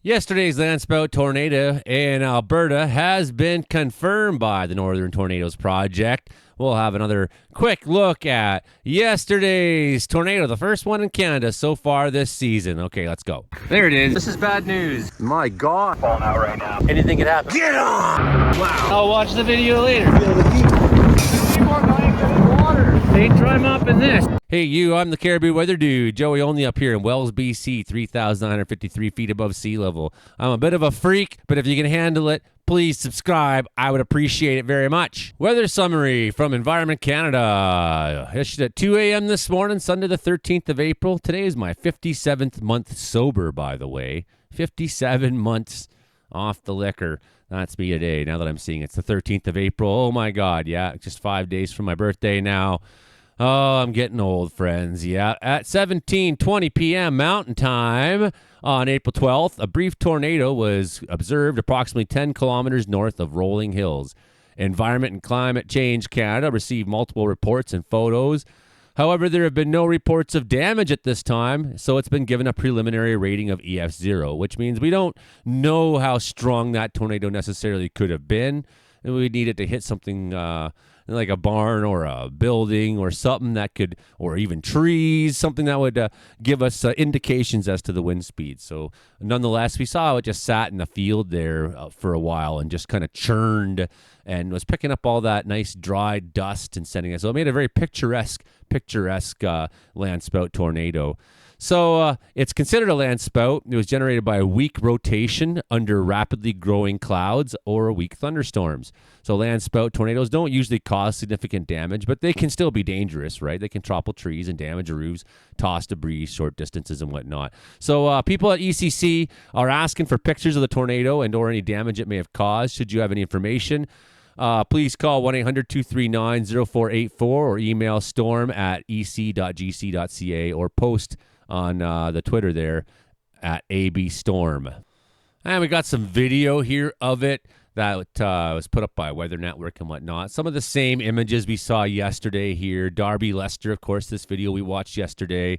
Yesterday's landspout tornado in Alberta has been confirmed by the Northern Tornadoes Project. We'll have another quick look at yesterday's tornado, the first one in Canada so far this season. Okay, let's go. There it is. This is bad news. My God. Falling out right now. Anything could happen. Get on! Wow. I'll watch the video later. They dry mopping this. Hey you, I'm the Caribou Weather Dude, Joey Only up here in Wells, BC, 3,953 feet above sea level. I'm a bit of a freak, but if you can handle it, please subscribe. I would appreciate it very much. Weather summary from Environment Canada. Issued at 2 a.m. this morning, Sunday the 13th of April. Today is my 57th month sober, by the way. 57 months off the liquor. That's me today, now that I'm seeing it's the 13th of April. Oh my God, yeah, just 5 days from my birthday now. Oh, I'm getting old, friends. Yeah, at 17:20 p.m. Mountain Time on April 12th, a brief tornado was observed approximately 10 kilometers north of Rolling Hills. Environment and Climate Change Canada received multiple reports and photos. However, there have been no reports of damage at this time, so it's been given a preliminary rating of EF0, which means we don't know how strong that tornado necessarily could have been. And we needed to hit something like a barn or a building or something that could, or even trees, something that would give us indications as to the wind speed. So nonetheless, we saw it just sat in the field there for a while and just kind of churned and was picking up all that nice dry dust and sending it. So it made a very picturesque landspout tornado. So it's considered a landspout. It was generated by a weak rotation under rapidly growing clouds or weak thunderstorms. So landspout tornadoes don't usually cause significant damage, but they can still be dangerous, right? They can topple trees and damage roofs, toss debris short distances and whatnot. So people at ECC are asking for pictures of the tornado and or any damage it may have caused. Should you have any information, please call 1-800-239-0484 or email storm@ec.gc.ca or post on the Twitter there at abstorm. And we got some video here of it that was put up by Weather Network and whatnot. Some of the same images we saw yesterday here. Darby Lester, of course, this video we watched yesterday.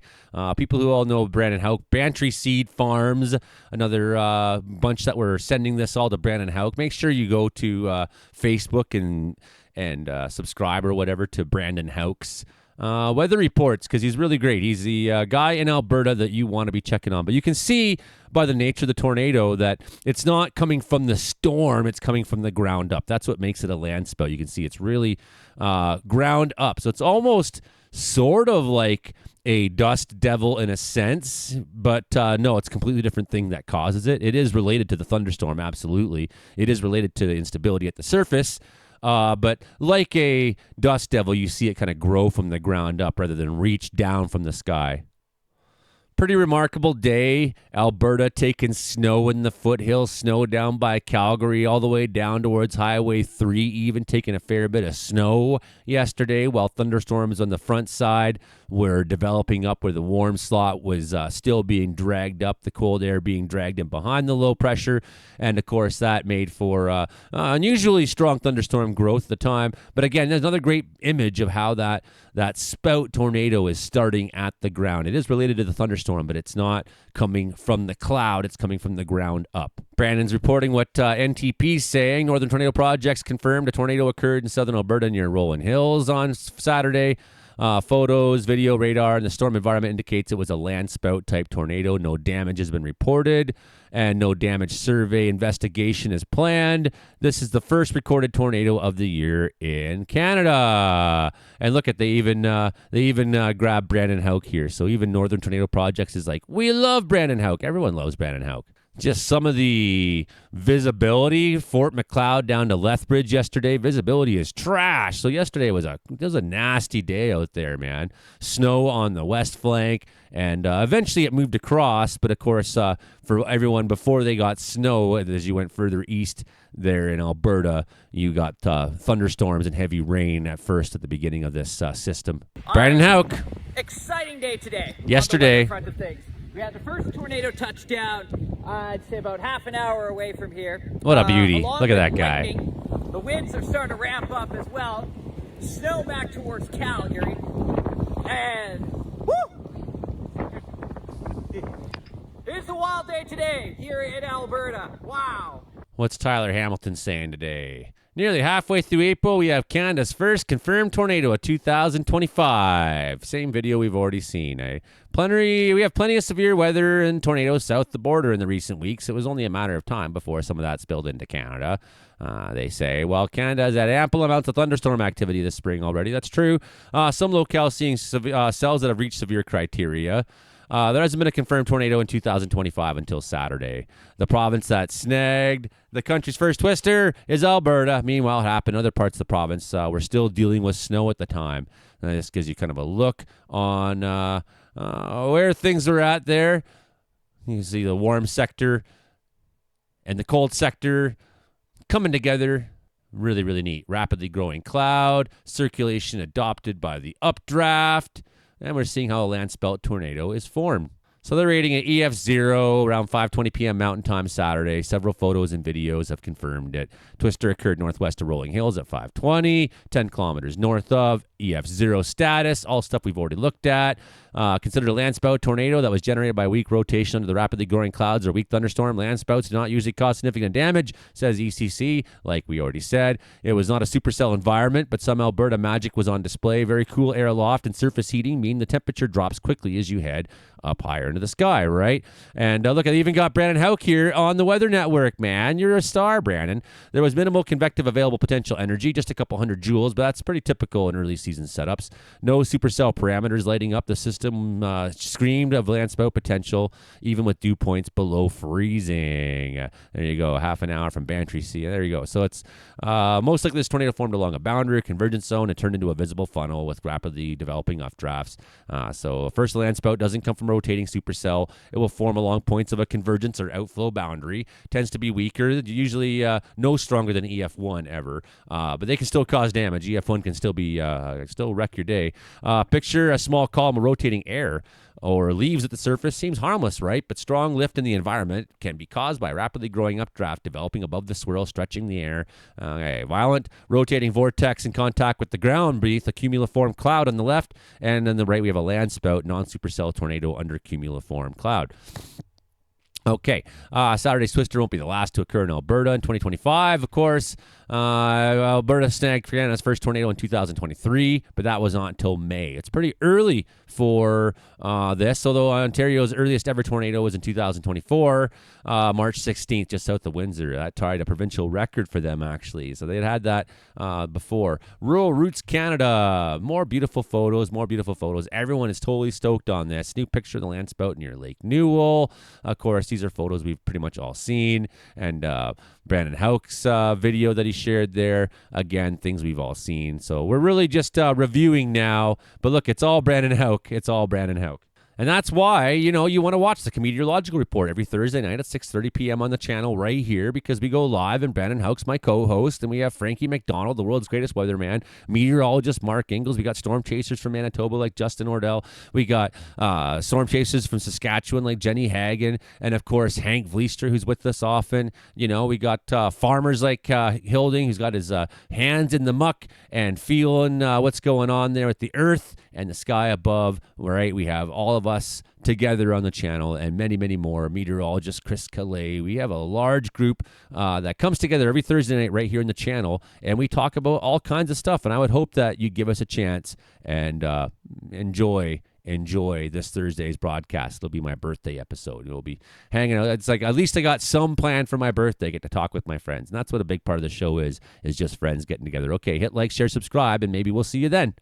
People who all know Brandon Houck. Bantry Seed Farms, another bunch that were sending this all to Brandon Houck. Make sure you go to Facebook and subscribe or whatever to Brandon Houck's weather reports, because he's really great. He's the guy in Alberta that you want to be checking on. But you can see by the nature of the tornado that it's not coming from the storm, it's coming from the ground up. That's what makes it a landspout. You can see it's really ground up. So it's almost sort of like a dust devil in a sense, but no, it's a completely different thing that causes it. It is related to the thunderstorm, absolutely. It is related to the instability at the surface. But like a dust devil, you see it kind of grow from the ground up rather than reach down from the sky. Pretty remarkable day. Alberta taking snow in the foothills, snow down by Calgary, all the way down towards Highway 3, even taking a fair bit of snow yesterday, while thunderstorms on the front side were developing up where the warm slot was still being dragged up, the cold air being dragged in behind the low pressure. And, of course, that made for unusually strong thunderstorm growth at the time. But, again, there's another great image of how that spout tornado is starting at the ground. It is related to the thunderstorm, but it's not coming from the cloud. It's coming from the ground up. Brandon's reporting what NTP's saying. Northern Tornado Project's confirmed a tornado occurred in southern Alberta near Rolling Hills on Saturday. Photos, video, radar, and the storm environment indicates it was a landspout type tornado. No damage has been reported, and no damage survey investigation is planned. This is the first recorded tornado of the year in Canada. And look at they even grabbed Brandon Houck here. So even Northern Tornado Projects is like, we love Brandon Houck. Everyone loves Brandon Houck. Just some of the visibility, Fort Macleod down to Lethbridge yesterday, visibility is trash. So yesterday was a nasty day out there, man. Snow on the west flank, and eventually it moved across. But of course, for everyone before they got snow, as you went further east there in Alberta, you got thunderstorms and heavy rain at first at the beginning of this system. Brandon Houck. Exciting day today. Yesterday. On the front of things. We had the first tornado touchdown, I'd say about half an hour away from here. What a beauty. Look at that guy. Lightning. The winds are starting to ramp up as well. Snow back towards Calgary. And woo! It's a wild day today here in Alberta. Wow. What's Tyler Hamilton saying today? Nearly halfway through April, we have Canada's first confirmed tornado of 2025. Same video we've already seen. We have plenty of severe weather and tornadoes south the border in the recent weeks. It was only a matter of time before some of that spilled into Canada. They say, well, Canada has had ample amounts of thunderstorm activity this spring already. That's true. Some locales seeing cells that have reached severe criteria. There hasn't been a confirmed tornado in 2025 until Saturday. The province that snagged the country's first twister is Alberta. Meanwhile, it happened in other parts of the province. We're still dealing with snow at the time. This gives you kind of a look on where things are at there. You can see the warm sector and the cold sector coming together. Really, really neat. Rapidly growing cloud, circulation adopted by the updraft. And we're seeing how a land-spelt tornado is formed. So they're rating it EF0 around 5:20 p.m. Mountain Time Saturday. Several photos and videos have confirmed it. Twister occurred northwest of Rolling Hills at 5:20, 10 kilometers north of. EF0 status, all stuff we've already looked at. Considered a landspout tornado that was generated by weak rotation under the rapidly growing clouds or weak thunderstorm. Landspouts do not usually cause significant damage, says ECC, like we already said. It was not a supercell environment, but some Alberta magic was on display. Very cool air aloft and surface heating mean the temperature drops quickly as you head up higher into the sky, right? And look, I even got Brandon Hauk here on the Weather Network, man. You're a star, Brandon. There was minimal convective available potential energy, just a couple hundred joules, but that's pretty typical in early season setups. No supercell parameters lighting up. The system screamed of landspout potential, even with dew points below freezing. There you go, half an hour from Bantry Sea. There you go. So it's most likely this tornado formed along a boundary, convergence zone, and turned into a visible funnel with rapidly developing updrafts. So first, the landspout doesn't come from rotating supercell. It will form along points of a convergence or outflow boundary. Tends to be weaker, usually no stronger than EF1 ever, but they can still cause damage. EF1 can still be still wreck your day. Picture a small column of rotating air or leaves at the surface. Seems harmless, right? But strong lift in the environment can be caused by rapidly growing updraft developing above the swirl, stretching the air. Violent rotating vortex in contact with the ground beneath a cumuliform cloud on the left, and on the right we have a landspout non-supercell tornado under cumuliform cloud. Okay, Saturday's twister won't be the last to occur in Alberta in 2025, of course. Alberta snagged Canada's first tornado in 2023, but that was not until May. It's pretty early for this, although Ontario's earliest ever tornado was in 2024, March 16th, just south of Windsor. That tied a provincial record for them, actually. So they'd had that before. Rural Roots Canada. More beautiful photos, more beautiful photos. Everyone is totally stoked on this. New picture of the landspout near Lake Newell. Of course, these are photos we've pretty much all seen. And Brandon Hauk's video that he shared there. Again, things we've all seen. So we're really just reviewing now. But look, it's all Brandon Hauk. It's all Brandon Hauk. And that's why, you want to watch the Meteorological Report every Thursday night at 6:30 p.m. on the channel right here, because we go live and Brandon Hauk's my co-host, and we have Frankie McDonald, the world's greatest weatherman, meteorologist Mark Ingles. We got storm chasers from Manitoba like Justin Ordell. We got storm chasers from Saskatchewan like Jenny Hagen, and of course Hank Vliester, who's with us often. We got farmers like Hilding, who's got his hands in the muck and feeling what's going on there with the earth and the sky above. Right, we have all of us together on the channel, and many, many more. Meteorologist Chris Calais. We have a large group that comes together every Thursday night right here in the channel, and we talk about all kinds of stuff. And I would hope that you give us a chance and enjoy this Thursday's broadcast. It'll be my birthday episode. We'll be hanging out. It's like, at least I got some plan for my birthday. I get to talk with my friends, and that's what a big part of the show is just friends getting together. Okay, hit like, share, subscribe, and maybe we'll see you then.